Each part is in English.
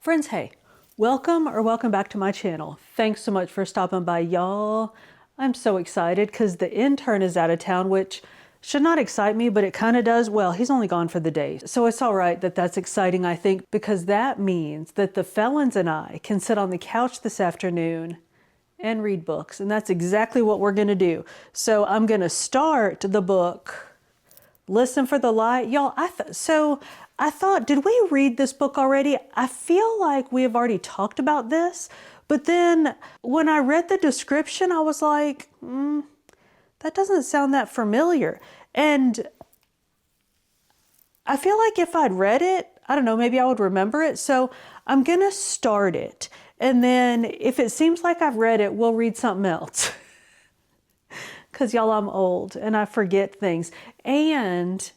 Friends, hey, welcome back to my channel. Thanks so much for stopping by, y'all. I'm so excited because the intern is out of town, which should not excite me, but it kind of does. Well, he's only gone for the day. So it's all right that that's exciting, I think, because that means that the felons and I can sit on the couch this afternoon and read books. And that's exactly what we're going to do. So I'm going to start the book, Listen for the Light. Y'all, I thought, did we read this book already? I feel like we have already talked about this, but then when I read the description, I was like, that doesn't sound that familiar. And I feel like if I'd read it, I don't know, maybe I would remember it. So I'm going to start it. And then if it seems like I've read it, we'll read something else. Because y'all, I'm old and I forget things. And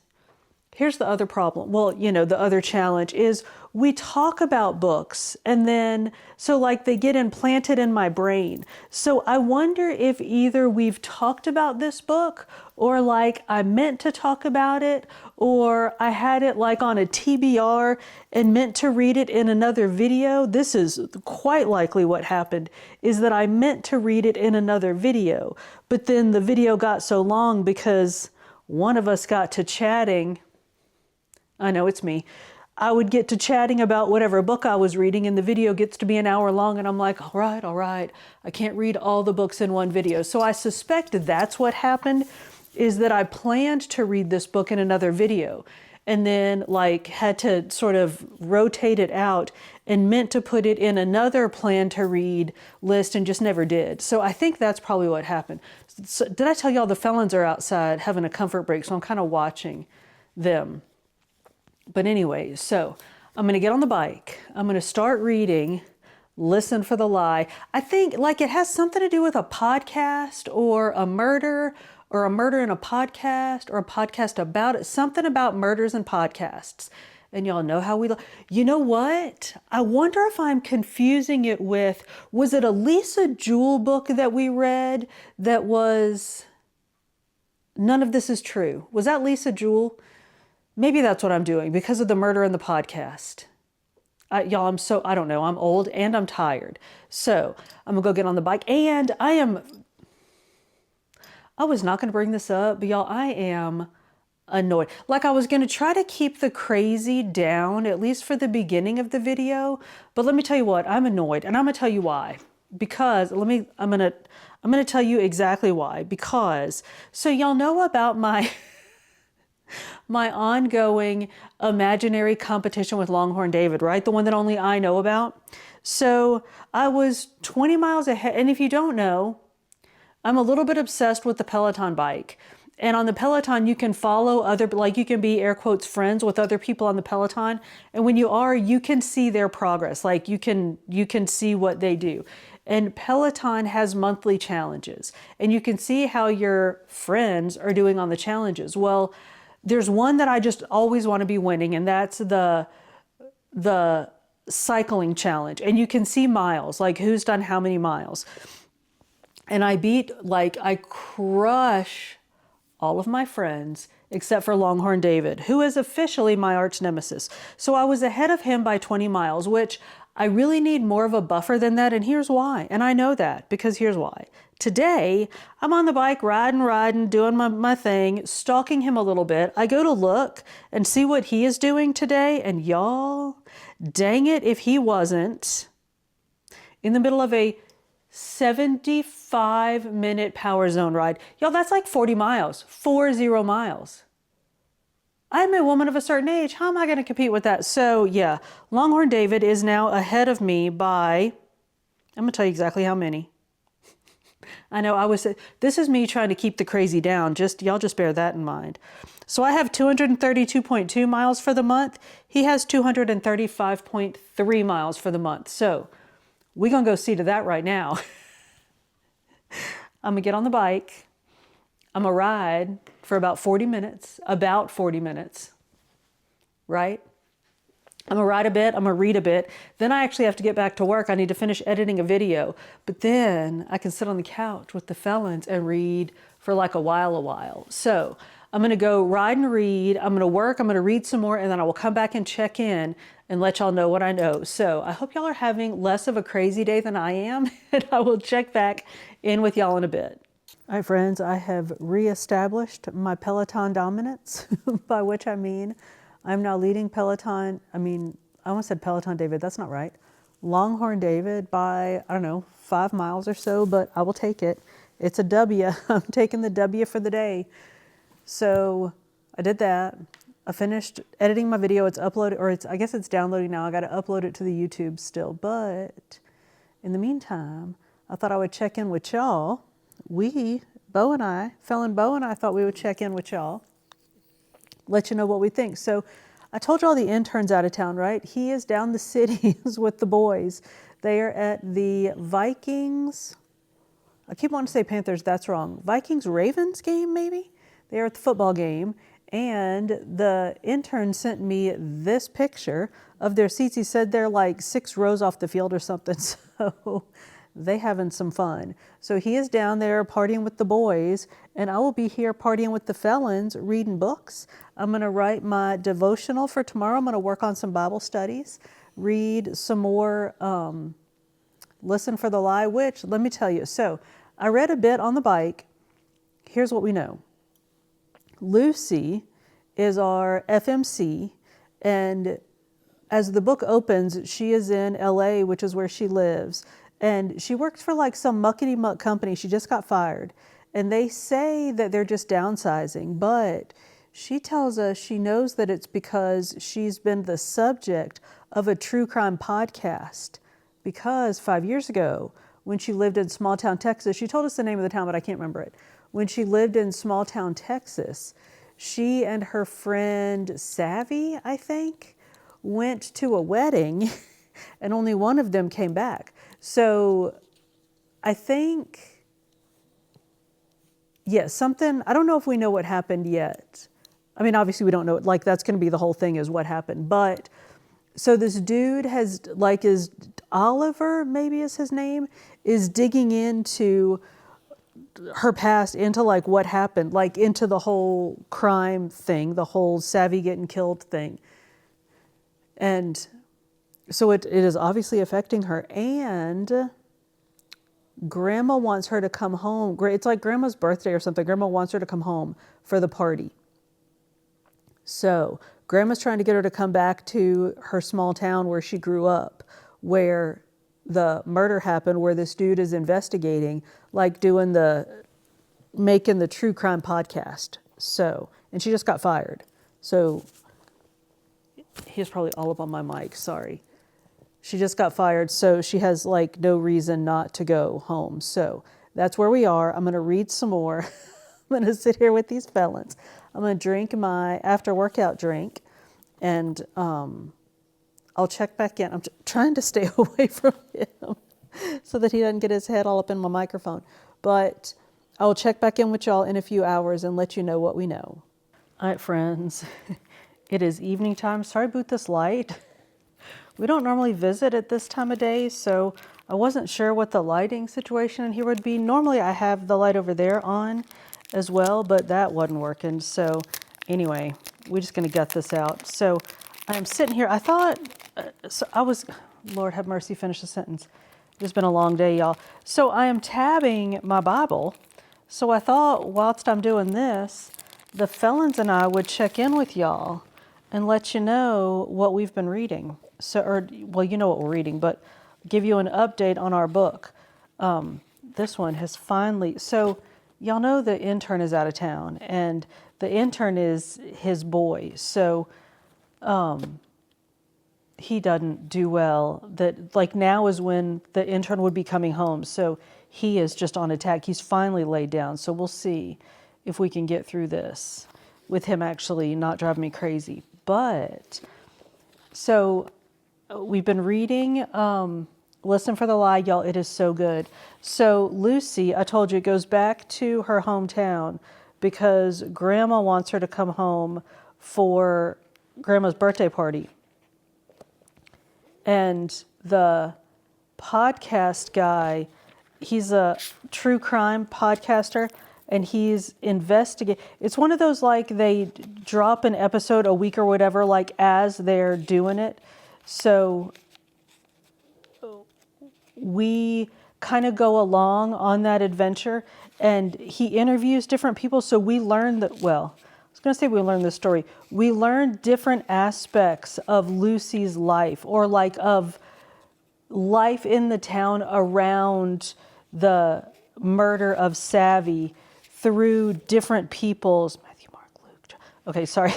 here's the other problem. Well, the other challenge is we talk about books and then, so like they get implanted in my brain. So I wonder if either we've talked about this book or like I meant to talk about it, or I had it like on a TBR and meant to read it in another video. This is quite likely what happened, is that I meant to read it in another video, but then the video got so long because one of us got to chatting. I know it's me. I would get to chatting about whatever book I was reading and the video gets to be an hour long and I'm like, all right. I can't read all the books in one video. So I suspect that's what happened, is that I planned to read this book in another video and then like had to sort of rotate it out and meant to put it in another plan to read list and just never did. So I think that's probably what happened. So, did I tell y'all the felons are outside having a comfort break? So I'm kind of watching them. But anyway, so I'm going to get on the bike. I'm going to start reading Listen for the Lie. I think like it has something to do with a podcast or a murder in a podcast or a podcast about it. Something about murders and podcasts. And y'all know how you know what? I wonder if I'm confusing it with, was it a Lisa Jewell book that we read that was, None of This Is True? Was that Lisa Jewell? Maybe that's what I'm doing because of the murder in the podcast. Y'all, I don't know, I'm old and I'm tired. So I'm gonna go get on the bike and I was not gonna bring this up, but y'all, I am annoyed. Like I was gonna try to keep the crazy down, at least for the beginning of the video. But let me tell you what, I'm annoyed and I'm gonna tell you why. Because I'm gonna tell you exactly why. Because, so y'all know about my ongoing imaginary competition with Longhorn David, right? The one that only I know about. So I was 20 miles ahead. And if you don't know, I'm a little bit obsessed with the Peloton bike. And on the Peloton, you can follow you can be air quotes friends with other people on the Peloton. And when you are, you can see their progress. Like you can see what they do. And Peloton has monthly challenges and you can see how your friends are doing on the challenges. Well, there's one that I just always want to be winning, and that's the cycling challenge. And you can see miles, like who's done how many miles. And I crush all of my friends except for Longhorn David, who is officially my arch nemesis. So I was ahead of him by 20 miles, which I really need more of a buffer than that. And here's why. And I know that because here's why. Today, I'm on the bike, riding, doing my thing, stalking him a little bit. I go to look and see what he is doing today. And y'all, dang it, if he wasn't in the middle of a 75-minute power zone ride. Y'all, that's like 40 miles, 40 miles. I'm a woman of a certain age. How am I going to compete with that? So yeah, Longhorn David is now ahead of me by, I'm going to tell you exactly how many. I know this is me trying to keep the crazy down. Y'all just bear that in mind. So I have 232.2 miles for the month. He has 235.3 miles for the month. So we're going to go see to that right now. I'm going to get on the bike. I'm going to ride for about 40 minutes, right? I'm gonna ride a bit, I'm gonna read a bit. Then I actually have to get back to work. I need to finish editing a video, but then I can sit on the couch with the felons and read for like a while. So I'm going to go ride and read. I'm going to work. I'm going to read some more, and then I will come back and check in and let y'all know what I know. So I hope y'all are having less of a crazy day than I am, and I will check back in with y'all in a bit. All right, friends, I have reestablished my Peloton dominance, by which I mean I'm now leading Peloton. I almost said Peloton David. That's not right. Longhorn David by, I don't know, 5 miles or so, but I will take it. It's a W. I'm taking the W for the day. So I did that. I finished editing my video. It's uploaded, or I guess it's downloading now. I got to upload it to the YouTube still. But in the meantime, I thought I would check in with y'all. Felon Bo and I thought we would check in with y'all, let you know what we think. So I told y'all the intern's out of town, right? He is down the cities with the boys. They are at the Vikings. I keep wanting to say Panthers. That's wrong. Vikings-Ravens game, maybe? They are at the football game. And the intern sent me this picture of their seats. He said they're like 6 rows off the field or something. So they having some fun. So he is down there partying with the boys, and I will be here partying with the felons, reading books. I'm going to write my devotional for tomorrow. I'm going to work on some Bible studies, read some more, Listen for the Lie, which, let me tell you. So I read a bit on the bike. Here's what we know. Lucy is our FMC, and as the book opens, she is in LA, which is where she lives, and she works for like some muckety-muck company. She just got fired, and they say that they're just downsizing, but she tells us she knows that it's because she's been the subject of a true crime podcast, because 5 years ago, when she lived in small town Texas, she told us the name of the town, but I can't remember it. When she lived in small town Texas, she and her friend Savvy, I think, went to a wedding and only one of them came back. So I think, something, I don't know if we know what happened yet. I mean, obviously we don't know, like that's going to be the whole thing is what happened. But so this dude is Oliver, maybe is his name, is digging into her past, into like what happened, like into the whole crime thing, the whole Savvy getting killed thing. And so it is obviously affecting her. And Grandma wants her to come home. It's like Grandma's birthday or something. Grandma wants her to come home for the party. So Grandma's trying to get her to come back to her small town where she grew up, where the murder happened, where this dude is investigating, like making the true crime podcast. So, and she just got fired. So he's probably all up on my mic, sorry. She just got fired, so she has like no reason not to go home. So that's where we are. I'm going to read some more. I'm going to sit here with these felons. I'm going to drink my after workout drink, and I'll check back in. I'm trying to stay away from him so that he doesn't get his head all up in my microphone. But I will check back in with y'all in a few hours and let you know what we know. All right, friends. It is evening time. Sorry about this light. We don't normally visit at this time of day, so I wasn't sure what the lighting situation in here would be. Normally I have the light over there on as well, but that wasn't working. So anyway, we're just going to gut this out. So I'm sitting here. I thought, Lord have mercy, finish the sentence. It's been a long day, y'all. So I am tabbing my Bible. So I thought whilst I'm doing this, the felons and I would check in with y'all and let you know what we've been reading. You know what we're reading, but give you an update on our book. This one has finally, so y'all know the intern is out of town, and the intern is his boy. So he doesn't do well. That like now is when the intern would be coming home. So he is just on attack. He's finally laid down. So we'll see if we can get through this with him actually not driving me crazy. But so we've been reading Listen for the Lie, y'all. It is so good. So Lucy, I told you, goes back to her hometown because Grandma wants her to come home for Grandma's birthday party. And the podcast guy, he's a true crime podcaster. and he's investigating. It's one of those, like, they drop an episode a week or whatever, like as they're doing it. So we kind of go along on that adventure, and he interviews different people. So we learn that, well, I was going to say we learn the story. We learn different aspects of Lucy's life, or like of life in the town around the murder of Savvy through different people's, Matthew, Mark, Luke, John. Okay, sorry.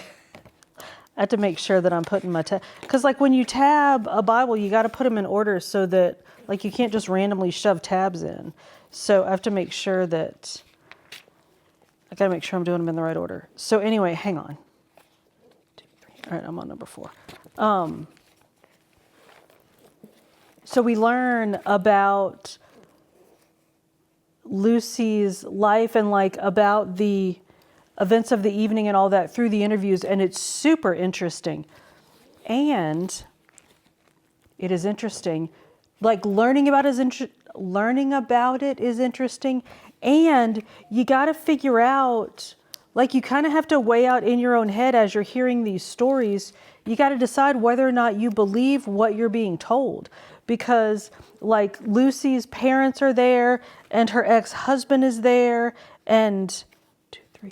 I have to make sure that I'm putting my tab, because like when you tab a Bible, you got to put them in order so that, like, you can't just randomly shove tabs in. So I have to make sure that, I got to make sure I'm doing them in the right order. So anyway, hang on. 2, 3. All right, I'm on number 4. So we learn about Lucy's life and like about the events of the evening and all that through the interviews, and it's super interesting. And it is interesting, like learning about it is interesting, and you got to figure out, like, you kind of have to weigh out in your own head as you're hearing these stories. You got to decide whether or not you believe what you're being told, because like Lucy's parents are there and her ex-husband is there, and 2, 3.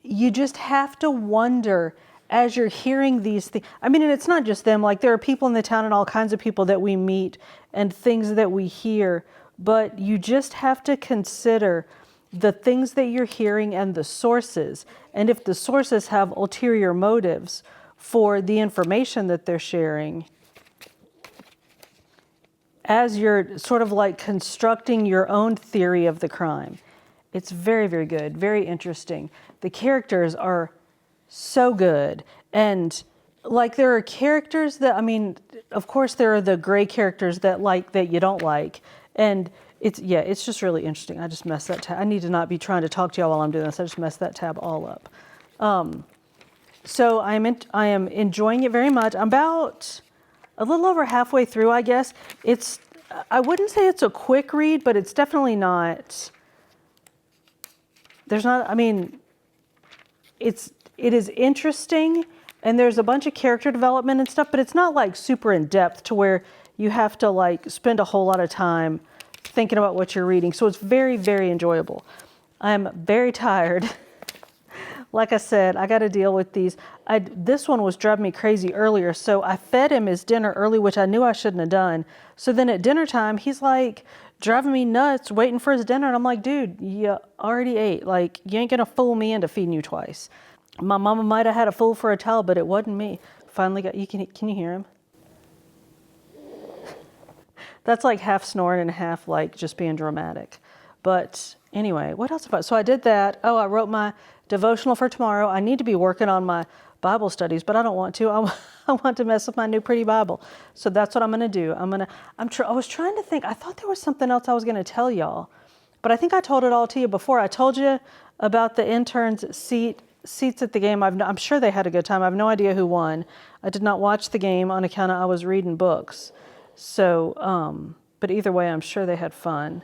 You just have to wonder as you're hearing these things. I mean, and it's not just them, like there are people in the town and all kinds of people that we meet and things that we hear, but you just have to consider the things that you're hearing and the sources. And if the sources have ulterior motives for the information that they're sharing, as you're sort of like constructing your own theory of the crime. It's very, very good, very interesting. The characters are so good. And like there are characters that, I mean, of course there are the gray characters that you don't like. And it's just really interesting. I just messed that tab. I need to not be trying to talk to y'all while I'm doing this. I just messed that tab all up. So I am enjoying it very much. I'm about a little over halfway through, I guess. I wouldn't say it's a quick read, but it's definitely not. It is interesting, and there's a bunch of character development and stuff, but it's not like super in depth to where you have to like spend a whole lot of time thinking about what you're reading. So it's very, very enjoyable. I'm very tired. Like I said, I got to deal with these. This one was driving me crazy earlier, so I fed him his dinner early, which I knew I shouldn't have done. So then at dinner time, he's like driving me nuts, waiting for his dinner, and I'm like, dude, you already ate. Like, you ain't gonna fool me into feeding you twice. My mama might have had a fool for a towel, but it wasn't me. Finally got, can you hear him? That's like half snoring and half like just being dramatic. But anyway, what else about? So I did that. Oh, I wrote my devotional for tomorrow. I need to be working on my Bible studies, but I don't want to. I want to mess with my new pretty Bible. So that's what I'm going to do. I was trying to think. I thought there was something else I was going to tell y'all, but I think I told it all to you before. I told you about the interns' seats at the game. I'm sure they had a good time. I have no idea who won. I did not watch the game on account of I was reading books. So, but either way, I'm sure they had fun.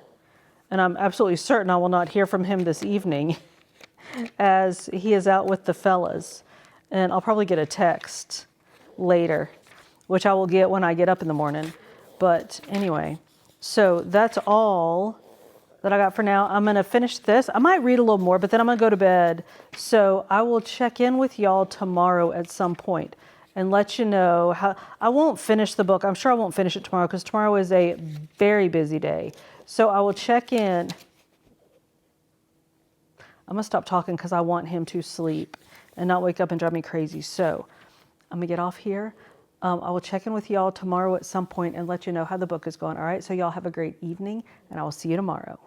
And I'm absolutely certain I will not hear from him this evening as he is out with the fellas. And I'll probably get a text later, which I will get when I get up in the morning. But anyway, so that's all that I got for now. I'm going to finish this. I might read a little more, but then I'm going to go to bed. So I will check in with y'all tomorrow at some point and let you know how. I won't finish the book. I'm sure I won't finish it tomorrow because tomorrow is a very busy day. So I will check in. I'm going to stop talking because I want him to sleep and not wake up and drive me crazy. So I'm going to get off here. I will check in with y'all tomorrow at some point and let you know how the book is going. All right, so y'all have a great evening, and I will see you tomorrow.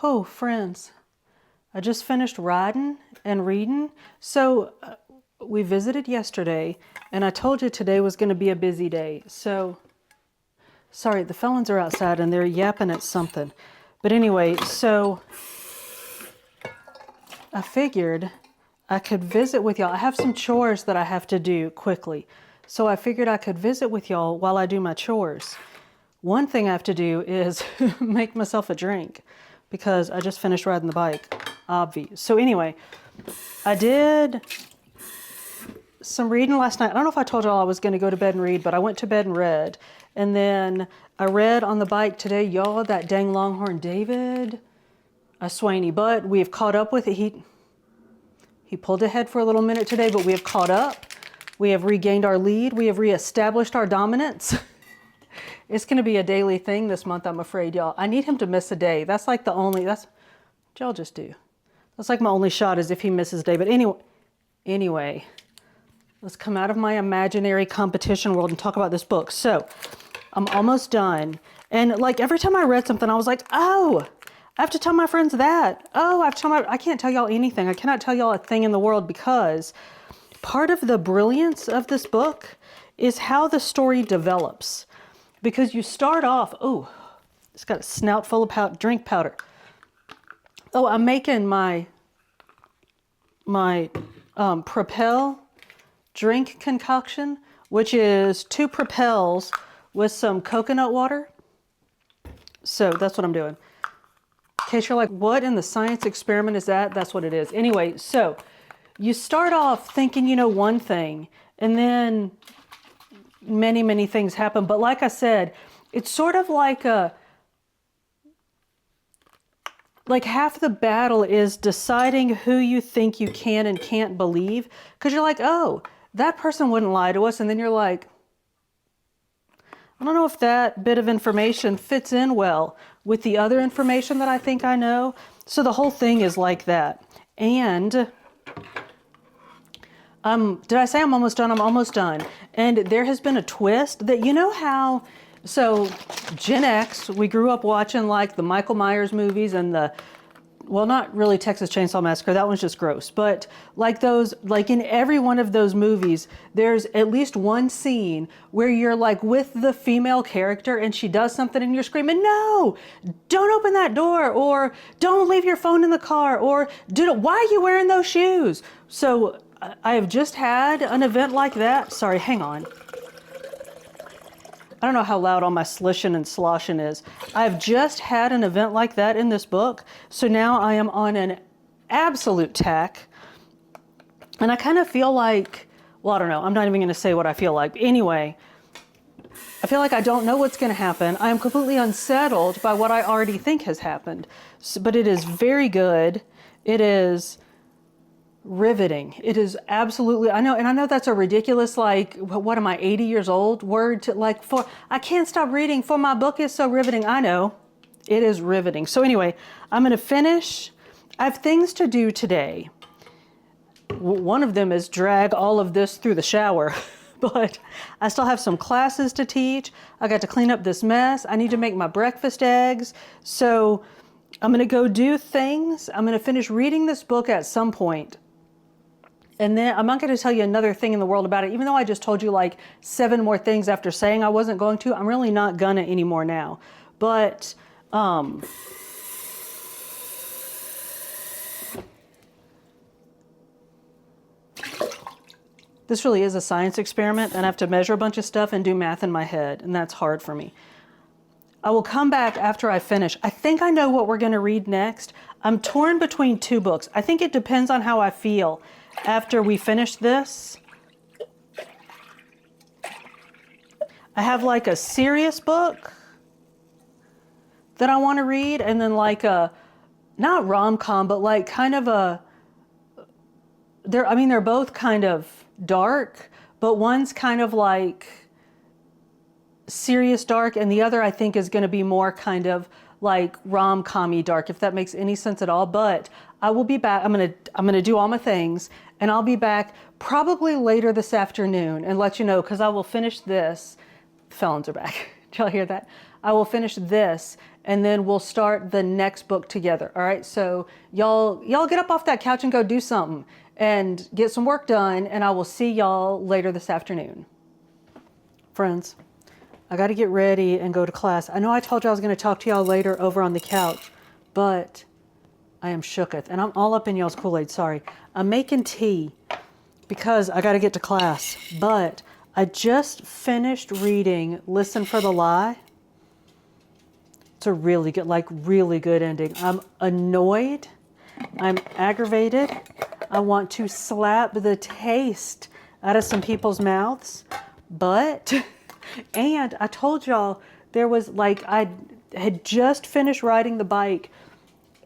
Oh, friends, I just finished riding and reading. So we visited yesterday, and I told you today was going to be a busy day. So, sorry, the felons are outside, and they're yapping at something. But anyway, so I figured I could visit with y'all. I have some chores that I have to do quickly. So I figured I could visit with y'all while I do my chores. One thing I have to do is make myself a drink because I just finished riding the bike, obvious. So anyway, I did some reading last night. I don't know if I told y'all I was going to go to bed and read, but I went to bed and read. And then I read on the bike today, y'all, that dang Longhorn David, a Swaney, but we have caught up with it. He pulled ahead for a little minute today, but we have caught up. We have regained our lead. We have reestablished our dominance. It's going to be a daily thing this month, I'm afraid, y'all. I need him to miss a day. That's like the only, that's what y'all just do. That's like my only shot is if he misses a day. But anyway, let's come out of my imaginary competition world and talk about this book. So I'm almost done. And like every time I read something, I was like, oh, I have to tell my friends that. Oh, I can't tell y'all anything. I cannot tell y'all a thing in the world because part of the brilliance of this book is how the story develops. Because you start off, oh, it's got a snout full of drink powder. Oh, I'm making my Propel drink concoction, which is 2 Propels with some coconut water. So that's what I'm doing. In case you're like, what in the science experiment is that? That's what it is. Anyway, so you start off thinking you know one thing, and then many, many things happen. But like I said, it's sort of like half the battle is deciding who you think you can and can't believe. Because you're like, oh, that person wouldn't lie to us. And then you're like, I don't know if that bit of information fits in well with the other information that I think I know. So the whole thing is like that. And did I say I'm almost done? I'm almost done. And there has been a twist that, you know how, so Gen X, we grew up watching like the Michael Myers movies and well, not really Texas Chainsaw Massacre, that one's just gross, but like those, like in every one of those movies, there's at least one scene where you're like with the female character and she does something and you're screaming, no, don't open that door, or don't leave your phone in the car, or why are you wearing those shoes? So I have just had an event like that. Sorry, hang on. I don't know how loud all my slishing and sloshing is. I've just had an event like that in this book. So now I am on an absolute tack. And I kind of feel like, well, I don't know. I'm not even going to say what I feel like. But anyway, I feel like I don't know what's going to happen. I am completely unsettled by what I already think has happened. But it is very good. It is riveting. It is absolutely, I know that's a ridiculous, like, what am I, 80 years old word to like, I can't stop reading, for my book is so riveting. I know, it is riveting. So anyway, I'm going to finish. I have things to do today. One of them is drag all of this through the shower, but I still have some classes to teach. I got to clean up this mess. I need to make my breakfast eggs. So I'm going to go do things. I'm going to finish reading this book at some point. And then I'm not going to tell you another thing in the world about it. Even though I just told you like 7 more things after saying I wasn't going to, I'm really not gonna anymore now. But this really is a science experiment, and I have to measure a bunch of stuff and do math in my head, and that's hard for me. I will come back after I finish. I think I know what we're going to read next. I'm torn between 2 books. I think it depends on how I feel after we finish this. I have like a serious book that I want to read, and then like a, not rom-com, but like kind of a, they're both kind of dark, but one's kind of like serious dark, and the other I think is going to be more kind of like rom-com-y dark, if that makes any sense at all. But I will be back. I'm gonna do all my things, and I'll be back probably later this afternoon and let you know, because I will finish this. The felons are back. Did y'all hear that? I will finish this, and then we'll start the next book together. All right. So y'all get up off that couch and go do something and get some work done, and I will see y'all later this afternoon. Friends, I got to get ready and go to class. I know I told you I was going to talk to y'all later over on the couch, but I am shooketh, and I'm all up in y'all's Kool-Aid. Sorry. I'm making tea because I got to get to class, but I just finished reading Listen for the Lie. It's a really good, like really good ending. I'm annoyed. I'm aggravated. I want to slap the taste out of some people's mouths. But, and I told y'all there was like, I had just finished riding the bike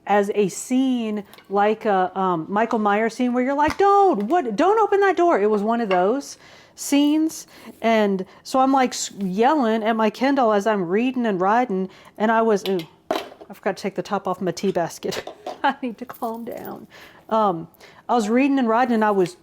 as a scene, like a Michael Myers scene where you're like, don't open that door. It was one of those scenes. And so I'm like yelling at my Kindle as I'm reading and riding. And I was, ooh, I forgot to take the top off my tea basket. I need to calm down. I was reading and riding and I was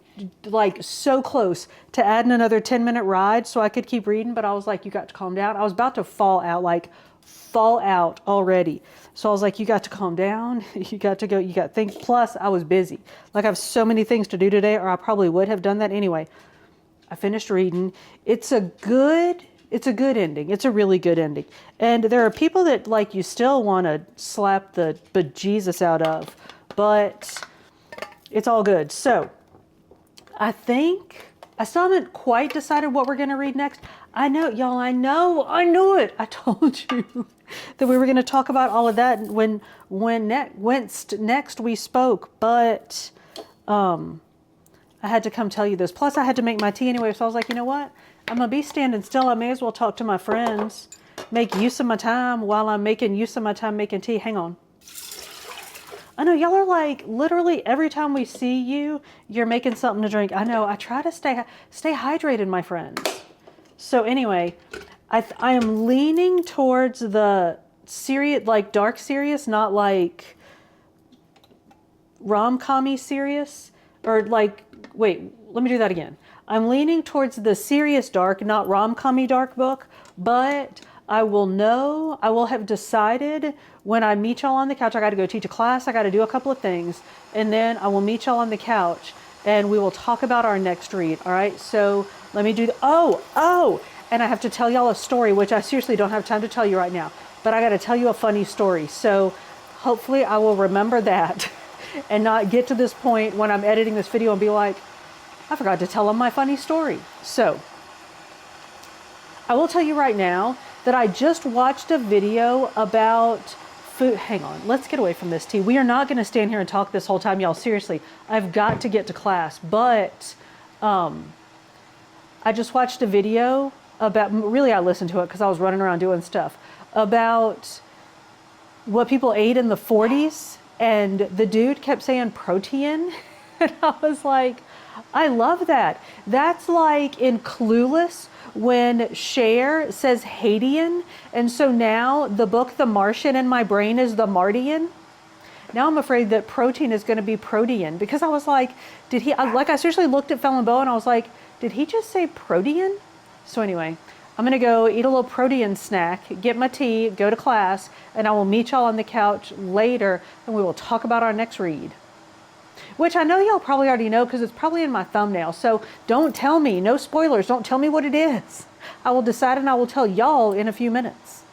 like so close to adding another 10-minute ride so I could keep reading. But I was like, you got to calm down. I was about to fall out already. So I was like, you got to calm down. You got to go, you got to think. Plus I was busy. Like I have so many things to do today, or I probably would have done that anyway. I finished reading. It's a good ending. It's a really good ending. And there are people that like you still want to slap the bejesus out of, but it's all good. So I think I still haven't quite decided what we're going to read next. I know, y'all, I knew it. I told you that we were going to talk about all of that when next we spoke, but I had to come tell you this. Plus I had to make my tea anyway, so I was like, you know what? I'm going to be standing still. I may as well talk to my friends, make use of my time while I'm making use of my time making tea. Hang on. I know y'all are like, literally every time we see you, you're making something to drink. I know, I try to stay hydrated, my friends. So anyway, I am leaning towards the serious, like dark serious, not like rom-com-y serious, or like, wait, let me do that again. I'm leaning towards the serious dark, not rom-com-y dark book, but I will have decided when I meet y'all on the couch. I got to go teach a class. I got to do a couple of things, and then I will meet y'all on the couch and we will talk about our next read. All right. So let me do and I have to tell y'all a story, which I seriously don't have time to tell you right now, but I got to tell you a funny story. So hopefully I will remember that and not get to this point when I'm editing this video and be like, I forgot to tell them my funny story. So I will tell you right now that I just watched a video about food. Hang on, let's get away from this tea. We are not going to stand here and talk this whole time, y'all. Seriously, I've got to get to class. But I just watched a video about, really I listened to it because I was running around doing stuff, about what people ate in the 40s. And the dude kept saying protein. And I was like, I love that. That's like in Clueless when Cher says Haitian. And so now the book, The Martian, in my brain is The Martian. Now I'm afraid that protein is going to be protein, because I was like, I seriously looked at Felon Bow and I was like, did he just say protein? So anyway, I'm going to go eat a little protein snack, get my tea, go to class, and I will meet y'all on the couch later and we will talk about our next read. Which I know y'all probably already know because it's probably in my thumbnail. So don't tell me, no spoilers, don't tell me what it is. I will decide and I will tell y'all in a few minutes.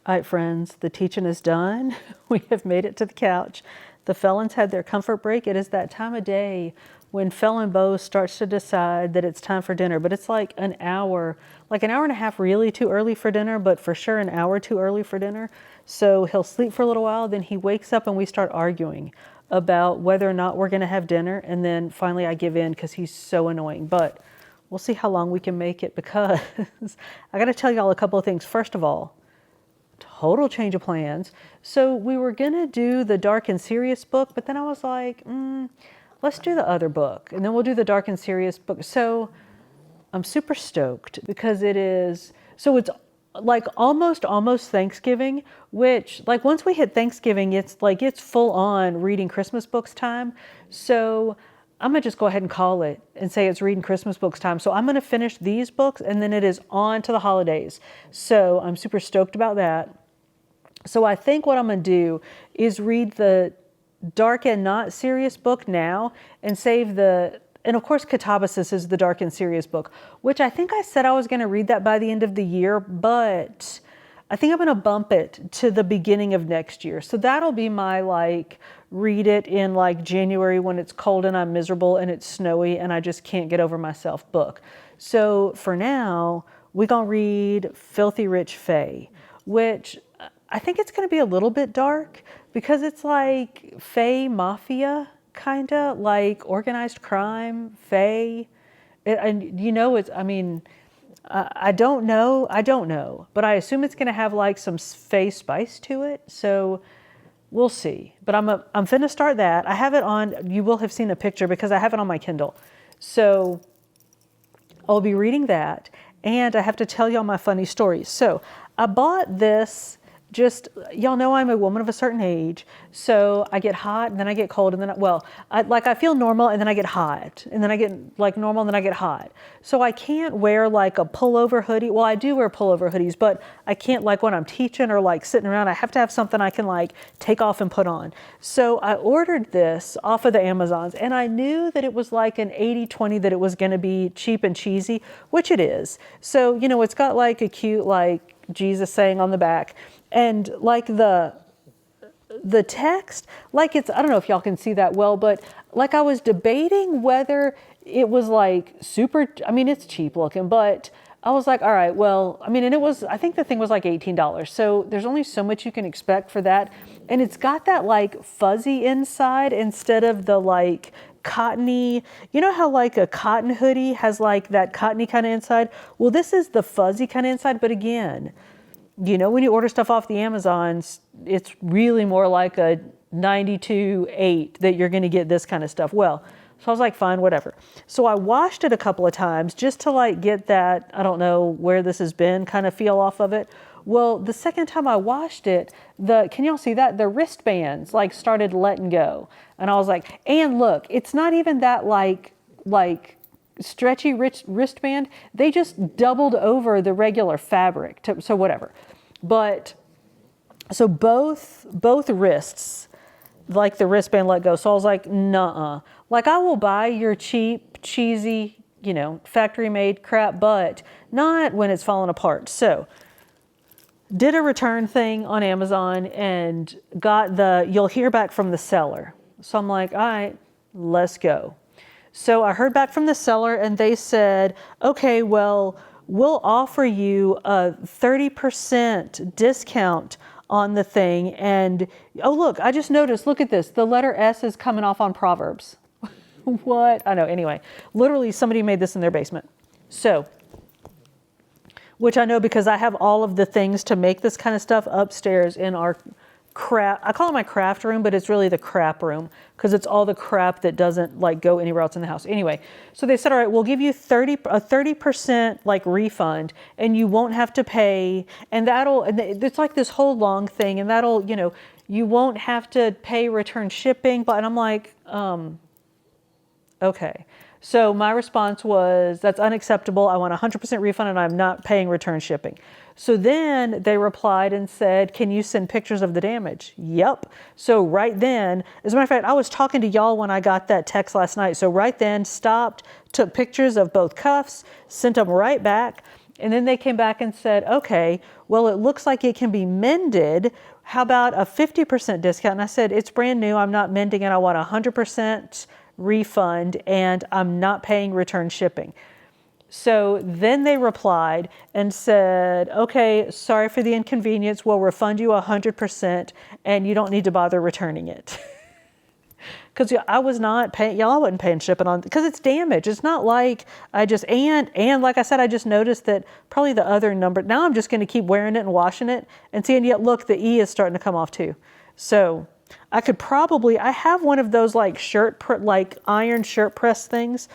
All right, friends, the teaching is done. We have made it to the couch. The felons had their comfort break. It is that time of day when Felon Bo starts to decide that it's time for dinner, but it's like an hour and a half really too early for dinner, but for sure an hour too early for dinner. So he'll sleep for a little while, then he wakes up and we start arguing about whether or not we're going to have dinner. And then finally I give in because he's so annoying, but we'll see how long we can make it, because I got to tell y'all a couple of things. First of all, total change of plans. So we were going to do the dark and serious book, but then I was like, let's do the other book and then we'll do the dark and serious book. So I'm super stoked because it's like almost Thanksgiving, which like once we hit Thanksgiving, it's full on reading Christmas books time. So I'm gonna just go ahead and call it and say it's reading Christmas books time. So I'm gonna finish these books and then it is on to the holidays. So I'm super stoked about that. So I think what I'm gonna do is read the dark and not serious book now and save and of course, Catabasis is the dark and serious book, which I think I said I was going to read that by the end of the year, but I think I'm going to bump it to the beginning of next year. So that'll be my read it in January when it's cold and I'm miserable and it's snowy and I just can't get over myself book. So for now, we're going to read Filthy Rich Fae, which I think it's going to be a little bit dark because it's like Fae Mafia, kind of like organized crime, Fae. And you know, it's, I mean, I don't know, but I assume it's going to have like some Fae spice to it. So we'll see. But I'm finna start that. I have it on, you will have seen a picture because I have it on my Kindle. So I'll be reading that. And I have to tell y'all my funny stories. So I bought this, just, y'all know I'm a woman of a certain age. So I get hot and then I get cold and then, I feel normal and then I get hot. And then I get like normal and then I get hot. So I can't wear like a pullover hoodie. Well, I do wear pullover hoodies, but I can't, like when I'm teaching or like sitting around, I have to have something I can like take off and put on. So I ordered this off of the Amazons and I knew that it was like an 80-20, that it was going to be cheap and cheesy, which it is. So, you know, it's got like a cute, like Jesus saying on the back, and like the text, like it's, I don't know if y'all can see that well, but like I was debating whether it was like super, I mean, it's cheap looking, but I was like, all right, well, I mean, and it was, I think the thing was like $18. So there's only so much you can expect for that. And it's got that like fuzzy inside instead of the like cottony, you know how like a cotton hoodie has like that cottony kind of inside? Well, this is the fuzzy kind of inside, but again, you know, when you order stuff off the Amazons, it's really more like a 92.8 that you're going to get this kind of stuff. Well, so I was like, fine, whatever. So I washed it a couple of times just to like get that, I don't know where this has been, kind of feel off of it. Well, the second time I washed it, can y'all see that? The wristbands like started letting go. And I was like, and look, it's not even that like stretchy wristband. They just doubled over the regular fabric. So whatever. But so both wrists, like the wristband let go. So I was like, nuh-uh. Like I will buy your cheap, cheesy, you know, factory made crap, but not when it's falling apart. So did a return thing on Amazon and got you'll hear back from the seller. So I'm like, all right, let's go. So I heard back from the seller and they said, okay, well, we'll offer you a 30% discount on the thing. And, oh, look, I just noticed, look at this. The letter S is coming off on Proverbs. What? I know. Anyway, literally somebody made this in their basement. So, which I know because I have all of the things to make this kind of stuff upstairs in our crap. I call it my craft room, but it's really the crap room because it's all the crap that doesn't like go anywhere else in the house. Anyway, so they said, all right, we'll give you a 30% like refund and you won't have to pay. And it's like this whole long thing and that'll, you know, you won't have to pay return shipping. But and I'm like, okay. So my response was, that's unacceptable. I want a 100% refund and I'm not paying return shipping. So then they replied and said, can you send pictures of the damage? Yep. So right then, as a matter of fact, I was talking to y'all when I got that text last night. So right then stopped, took pictures of both cuffs, sent them right back. And then they came back and said, okay, well, it looks like it can be mended. How about a 50% discount? And I said, it's brand new. I'm not mending it. I want a 100% refund and I'm not paying return shipping. So then they replied and said, okay, sorry for the inconvenience. We'll refund you 100% and you don't need to bother returning it. Because I was not paying, y'all, I wasn't paying shipping on, because it's damaged. It's not like I just, and like I said, I just noticed that probably the other number, now I'm just going to keep wearing it and washing it and seeing, yet look, the E is starting to come off too. So I could probably, I have one of those like iron shirt press things,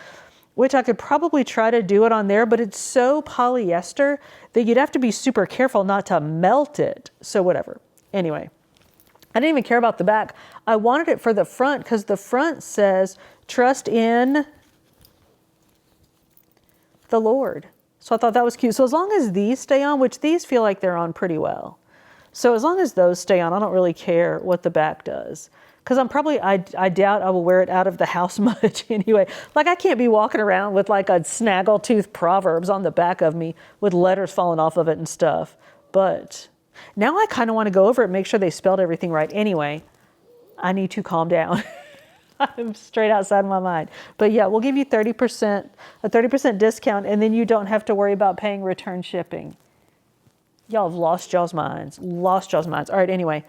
which I could probably try to do it on there, but it's so polyester that you'd have to be super careful not to melt it. So whatever. Anyway, I didn't even care about the back. I wanted it for the front because the front says, trust in the Lord. So I thought that was cute. So as long as these stay on, which these feel like they're on pretty well. So as long as those stay on, I don't really care what the back does. Because I doubt I will wear it out of the house much anyway. Like I can't be walking around with like a snaggletooth Proverbs on the back of me with letters falling off of it and stuff. But now I kind of want to go over it and make sure they spelled everything right. Anyway, I need to calm down. I'm straight outside my mind. But yeah, we'll give you a 30% discount and then you don't have to worry about paying return shipping. Y'all have lost y'all's minds. Lost y'all's minds. All right, anyway.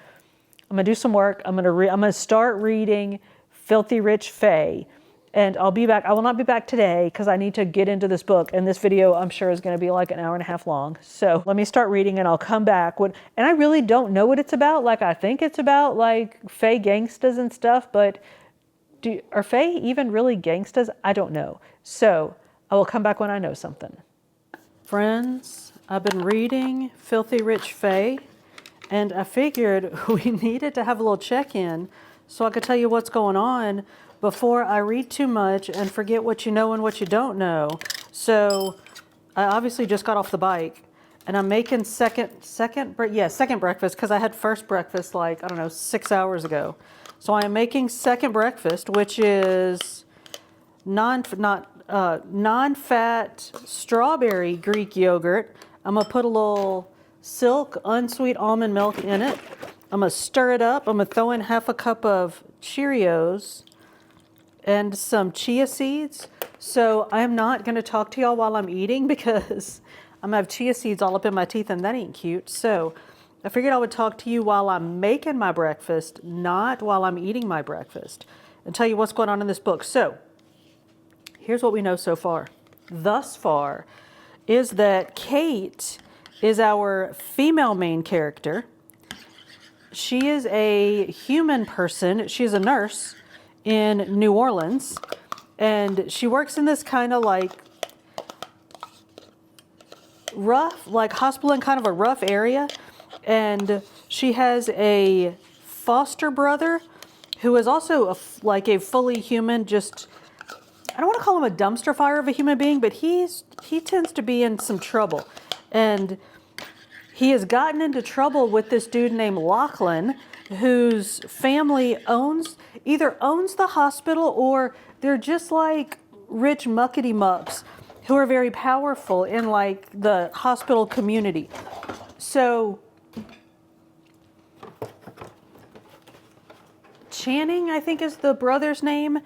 I'm going to do some work. I'm going to start reading Filthy Rich Fae. And I'll be back. I will not be back today because I need to get into this book. And this video, I'm sure, is going to be like an hour and a half long. So let me start reading and I'll come back. And I really don't know what it's about. Like, I think it's about like Fae gangstas and stuff. But are Fae even really gangstas? I don't know. So I will come back when I know something. Friends, I've been reading Filthy Rich Fae. And I figured we needed to have a little check-in so I could tell you what's going on before I read too much and forget what you know and what you don't know. So I obviously just got off the bike and I'm making second breakfast because I had first breakfast like, I don't know, 6 hours ago. So I am making second breakfast, which is non-fat strawberry Greek yogurt. I'm gonna put a little Silk unsweet almond milk in it. I'm gonna stir it up. I'm gonna throw in half a cup of Cheerios and some chia seeds. So I'm not gonna talk to y'all while I'm eating because I'm gonna have chia seeds all up in my teeth and that ain't cute. So I figured I would talk to you while I'm making my breakfast, not while I'm eating my breakfast, and tell you what's going on in this book. So here's what we know so far. Thus far is that Kate is our female main character. She is a human person. She's a nurse in New Orleans. And she works in this kind of like rough, like hospital in kind of a rough area. And she has a foster brother who is also like a fully human, just, I don't want to call him a dumpster fire of a human being, but he tends to be in some trouble. And he has gotten into trouble with this dude named Lachlan, whose family either owns the hospital or they're just like rich muckety mucks who are very powerful in like the hospital community. So Channing, I think is the brother's name.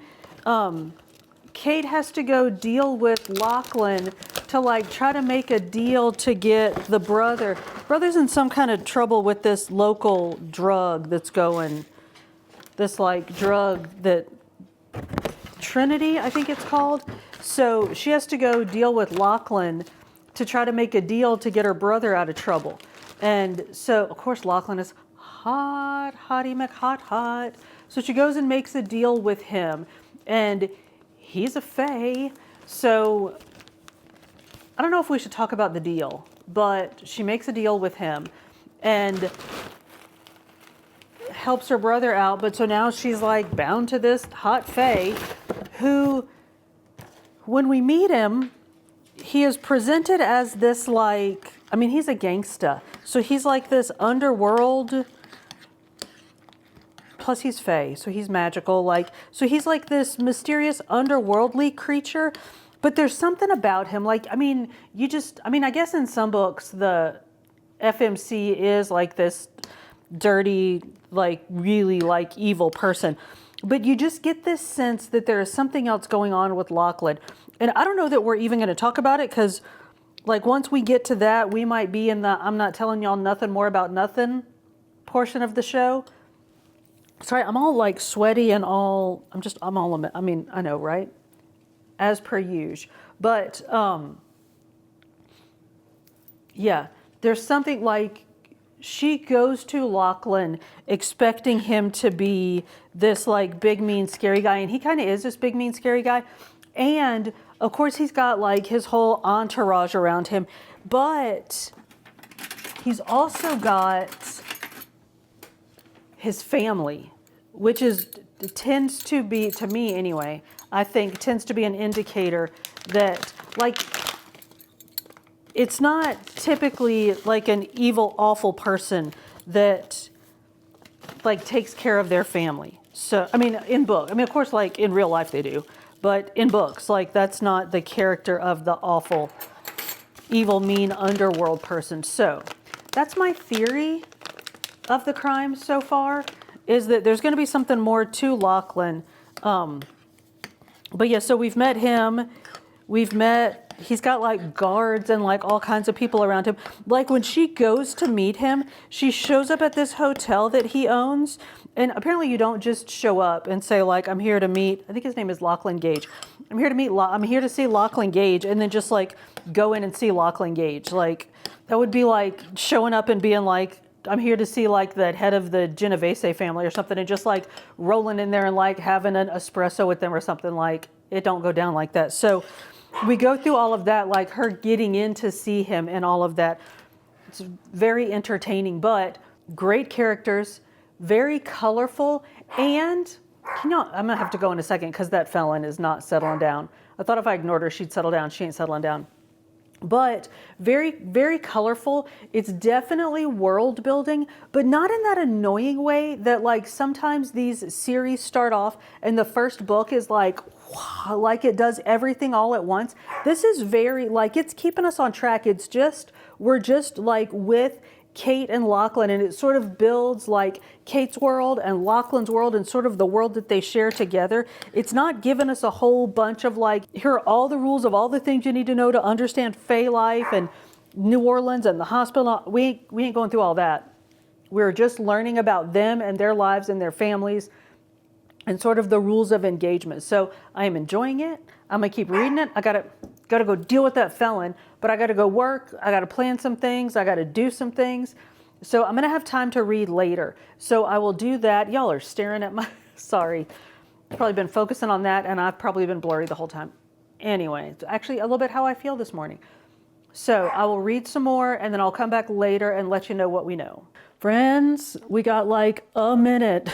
Kate has to go deal with Lachlan to like try to make a deal to get the brother's in some kind of trouble with this local drug that's going, this like drug that Trinity, I think it's called. So she has to go deal with Lachlan to try to make a deal to get her brother out of trouble. And so of course Lachlan is hottie McHot. So she goes and makes a deal with him, and he's a fae. So I don't know if we should talk about the deal, but she makes a deal with him and helps her brother out. But so now she's like bound to this hot fae who, when we meet him, he is presented as this like, I mean, he's a gangsta. So he's like this underworld, plus he's fae, so he's magical. Like, so he's like this mysterious underworldly creature. But there's something about him, like, I mean, I guess in some books, the FMC is like this dirty, like really like evil person. But you just get this sense that there is something else going on with Lachlan. And I don't know that we're even going to talk about it because like once we get to that, we might be in the I'm not telling y'all nothing more about nothing portion of the show. Sorry, I'm all like sweaty and all, I mean, I know, right? As per usual. But yeah, there's something like she goes to Lachlan expecting him to be this like big, mean, scary guy. And he kind of is this big, mean, scary guy. And of course he's got like his whole entourage around him, but he's also got his family, which tends to be, to me anyway, I think tends to be an indicator that like it's not typically like an evil, awful person that like takes care of their family. So, I mean, of course, like in real life they do, but in books, like that's not the character of the awful, evil, mean underworld person. So that's my theory of the crime so far, is that there's going to be something more to Lachlan. But yeah, so we've met him. We've met he's got like guards and like all kinds of people around him. Like when she goes to meet him, she shows up at this hotel that he owns. And apparently you don't just show up and say like, I'm here to meet, I think his name is Lachlan Gage. I'm here to see Lachlan Gage, and then just like go in and see Lachlan Gage. Like that would be like showing up and being like, I'm here to see like the head of the Genovese family or something, and just like rolling in there and like having an espresso with them or something. Like it don't go down like that. So we go through all of that, like her getting in to see him and all of that. It's very entertaining, but great characters, very colorful, and I'm gonna have to go in a second because that felon is not settling down. I thought if I ignored her, she'd settle down. She ain't settling down. But very, very colorful. It's definitely world building, but not in that annoying way that like sometimes these series start off and the first book is like, wow, like it does everything all at once. This is very, like it's keeping us on track. It's just, we're just like with Kate and Lachlan, and it sort of builds like Kate's world and Lachlan's world and sort of the world that they share together. It's not giving us a whole bunch of like, here are all the rules of all the things you need to know to understand Fae life and New Orleans and the hospital. We ain't going through all that. We're just learning about them and their lives and their families and sort of the rules of engagement. So I am enjoying it. I'm gonna keep reading it. I gotta go deal with that felon, but I gotta go work. I gotta plan some things. I gotta do some things. So I'm gonna have time to read later. So I will do that. Y'all are staring at my, sorry. I've probably been focusing on that, and I've probably been blurry the whole time. Anyway, it's actually a little bit how I feel this morning. So I will read some more, and then I'll come back later and let you know what we know. Friends, we got like a minute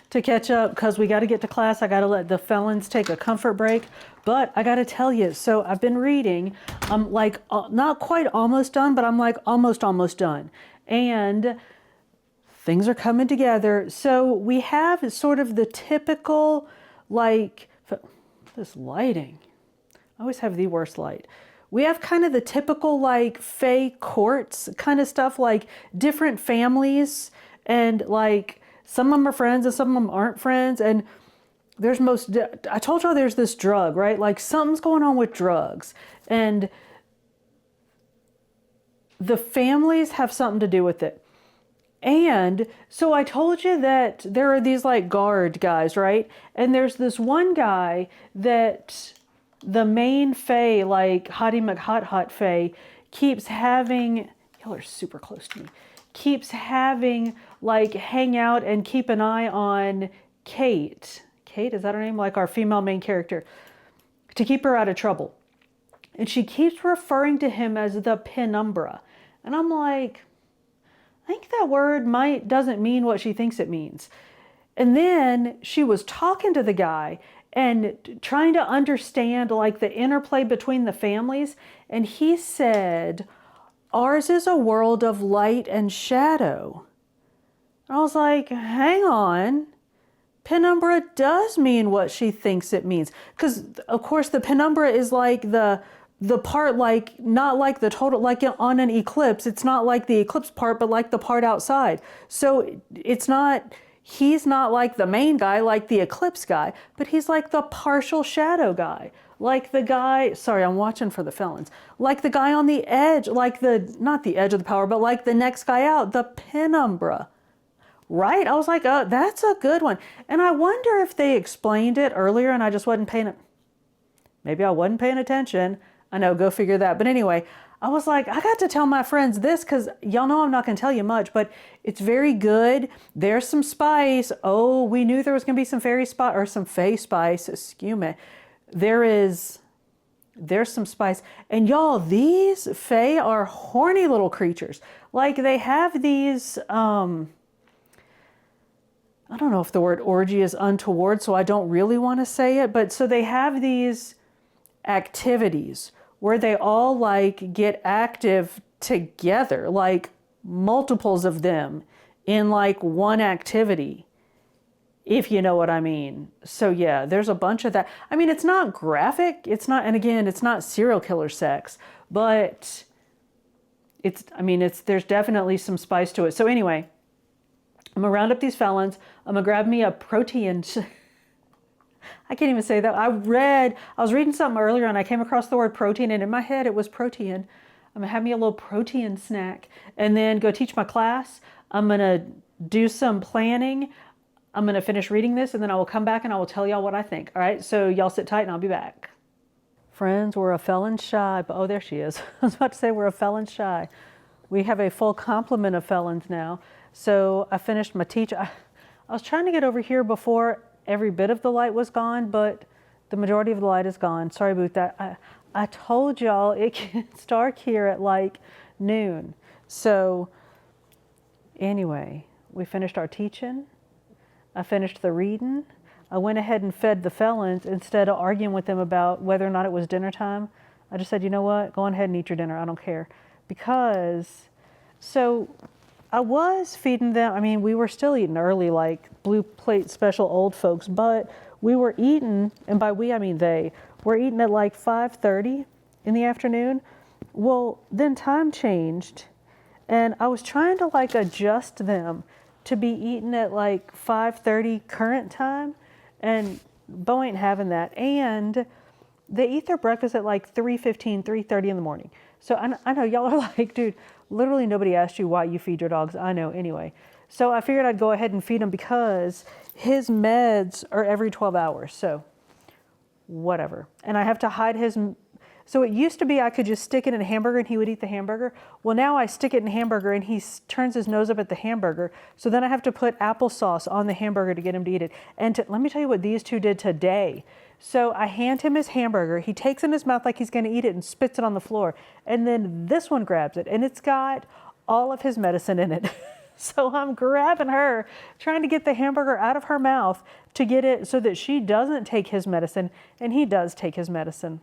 to catch up because we got to get to class. I got to let the felons take a comfort break, but I got to tell you, so I've been reading. I'm like not quite almost done, but I'm like almost done. And things are coming together. So we have sort of the typical, like, this lighting. I always have the worst light. We have kind of the typical like Fae courts kind of stuff, like different families, and like some of them are friends and some of them aren't friends. And I told y'all there's this drug, right? Like something's going on with drugs, and the families have something to do with it. And so I told you that there are these like guard guys, right? And there's this one guy that the main Fae, like Hottie McHot Fae, keeps having, y'all are super close to me, keeps having like hang out and keep an eye on Kate. Kate, is that her name? Like our female main character, to keep her out of trouble. And she keeps referring to him as the penumbra. And I'm like, I think that word doesn't mean what she thinks it means. And then she was talking to the guy and trying to understand like the interplay between the families. And he said, ours is a world of light and shadow. And I was like, hang on. Penumbra does mean what she thinks it means. Because, of course, the penumbra is like the part, like, not like the total, like on an eclipse. It's not like the eclipse part, but like the part outside. So it's not, he's not like the main guy, like the eclipse guy, but he's like the partial shadow guy. Like the guy, sorry, I'm watching for the felons. Like the guy on the edge, like not the edge of the power, but like the next guy out, the penumbra. Right? I was like, oh, that's a good one. And I wonder if they explained it earlier and I just wasn't paying it. Maybe I wasn't paying attention. I know, go figure that. But anyway, I was like, I got to tell my friends this because y'all know I'm not going to tell you much, but it's very good. There's some spice. Oh, we knew there was going to be some fairy spice or some Fae spice. Excuse me. There's some spice. And y'all, these Fae are horny little creatures. Like they have these, I don't know if the word orgy is untoward, so I don't really want to say it, but so they have these activities where they all like get active together, like multiples of them in like one activity, if you know what I mean. So yeah, there's a bunch of that. I mean, it's not graphic, it's not, and again, it's not serial killer sex, but there's definitely some spice to it. So anyway, I'm gonna round up these felons. I'm gonna grab me a protein. I can't even say that. I was reading something earlier and I came across the word protein, and in my head it was protein. I'm gonna have me a little protein snack and then go teach my class. I'm gonna do some planning. I'm gonna finish reading this and then I will come back and I will tell y'all what I think. All right, so y'all sit tight and I'll be back. Friends, we're a felon shy. Oh, there she is. I was about to say we're a felon shy. We have a full complement of felons now. So I finished my teach. I was trying to get over here before every bit of the light was gone, but the majority of the light is gone. Sorry about that. I told y'all it gets dark here at like noon. So anyway, we finished our teaching. I finished the reading. I went ahead and fed the felons instead of arguing with them about whether or not it was dinner time. I just said, you know what? Go on ahead and eat your dinner. I don't care. Because, so I was feeding them. I mean, we were still eating early, like blue plate special old folks, but we were eating, and by we, I mean they, were eating at like 5:30 in the afternoon. Well, then time changed, and I was trying to like adjust them to be eating at like 5:30 current time, and Bo ain't having that. And they eat their breakfast at like 3:15, 3:30 in the morning. So I know y'all are like, dude, literally nobody asked you why you feed your dogs. I know anyway. So I figured I'd go ahead and feed him because his meds are every 12 hours. So whatever. And I have to hide his. So it used to be I could just stick it in a hamburger and he would eat the hamburger. Well, now I stick it in a hamburger and he turns his nose up at the hamburger. So then I have to put applesauce on the hamburger to get him to eat it. And let me tell you what these two did today. So I hand him his hamburger. He takes it in his mouth like he's going to eat it and spits it on the floor. And then this one grabs it and it's got all of his medicine in it. So I'm grabbing her, trying to get the hamburger out of her mouth to get it so that she doesn't take his medicine and he does take his medicine.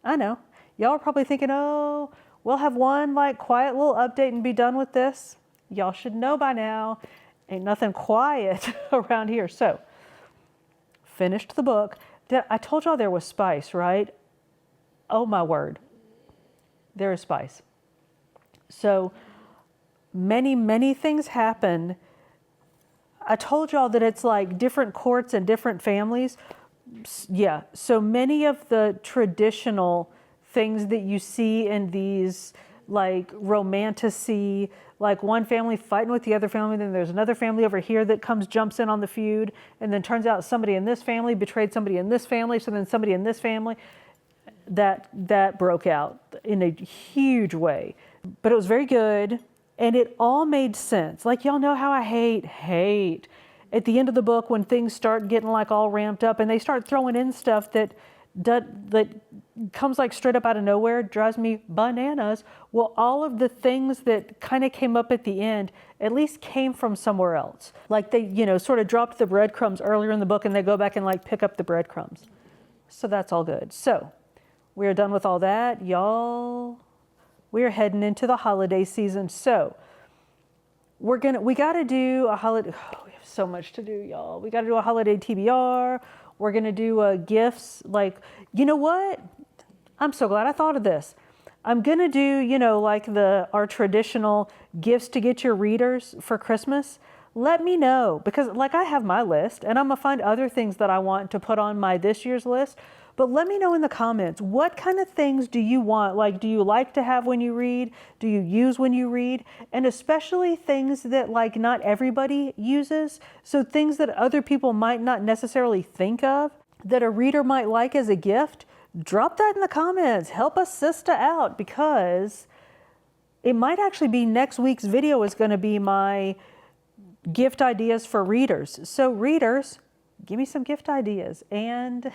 I know. Y'all are probably thinking, oh, we'll have one like quiet little update and be done with this. Y'all should know by now, ain't nothing quiet around here. So, finished the book. I told y'all there was spice, right? Oh my word. There is spice. So, many things happen. I told y'all that it's like different courts and different families. Yeah, so many of the traditional things that you see in these like romantasy, like one family fighting with the other family, then there's another family over here that jumps in on the feud, and then turns out somebody in this family betrayed somebody in this family, so then somebody in this family, that broke out in a huge way. But it was very good, and it all made sense. Like y'all know how I hate at the end of the book when things start getting like all ramped up and they start throwing in stuff that comes like straight up out of nowhere, drives me bananas. Well, all of the things that kind of came up at the end at least came from somewhere else. Like they, sort of dropped the breadcrumbs earlier in the book and they go back and like pick up the breadcrumbs. So that's all good. So we are done with all that. Y'all, we are heading into the holiday season. So we got to do a holiday. Oh, we have so much to do, y'all. We got to do a holiday TBR. We're going to do gifts. Like, you know what? I'm so glad I thought of this. I'm going to do, like our traditional gifts to get your readers for Christmas. Let me know, because like I have my list and I'm going to find other things that I want to put on my this year's list. But let me know in the comments, what kind of things do you want? Like, do you like to have when you read? Do you use when you read? And especially things that like not everybody uses. So things that other people might not necessarily think of that a reader might like as a gift. Drop that in the comments. Help us sister out, because it might actually be next week's video is going to be my gift ideas for readers. So readers, give me some gift ideas. And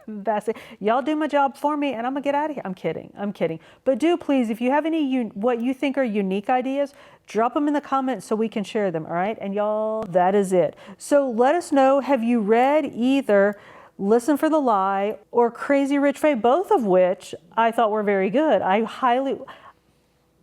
that's it. Y'all do my job for me and I'm gonna get out of here. I'm kidding. But do please, if you have any what you think are unique ideas, drop them in the comments so we can share them, all right? And y'all, that is it. So let us know, have you read either Listen for the Lie or Crazy Rich Faye, both of which I thought were very good.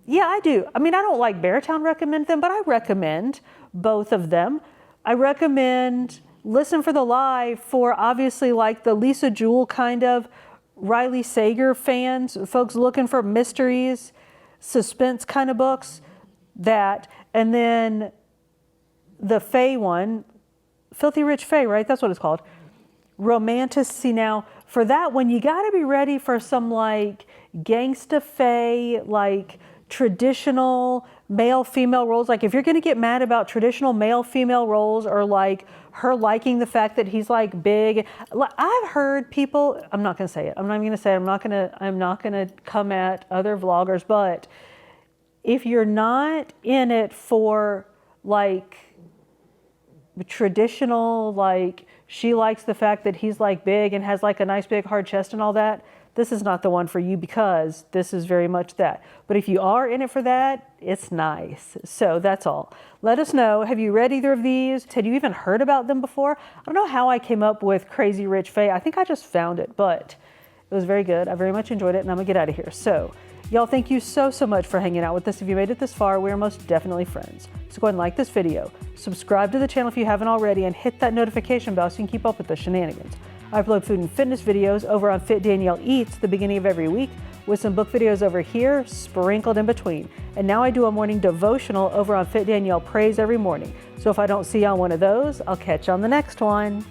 Yeah, I do. I mean, I don't like Beartown recommend them, but I recommend both of them. I recommend Listen for the Lie for obviously like the Lisa Jewell kind of Riley Sager fans, folks looking for mysteries, suspense kind of books, that. And then the Faye one, Filthy Rich Faye, right? That's what it's called. romantic. See, now for that one, you got to be ready for some like gangsta fae, like traditional male female roles. Like if you're going to get mad about traditional male female roles, or like her liking the fact that he's like big, I've heard people, I'm not going to say it, I'm not even going to say it, I'm not going to come at other vloggers, but if you're not in it for like traditional, like she likes the fact that he's like big and has like a nice big hard chest and all that, this is not the one for you, because this is very much that. But if you are in it for that, it's nice. So that's all. Let us know. Have you read either of these? Had you even heard about them before? I don't know how I came up with Crazy Rich Fae. I think I just found it, but it was very good. I very much enjoyed it, and I'm gonna get out of here. So y'all, thank you so much for hanging out with us. If you made it this far, we are most definitely friends. So go ahead and like this video, subscribe to the channel if you haven't already, and hit that notification bell so you can keep up with the shenanigans. I upload food and fitness videos over on Fit Danielle Eats the beginning of every week, with some book videos over here sprinkled in between. And now I do a morning devotional over on Fit Danielle Prays every morning. So if I don't see you on one of those, I'll catch you on the next one.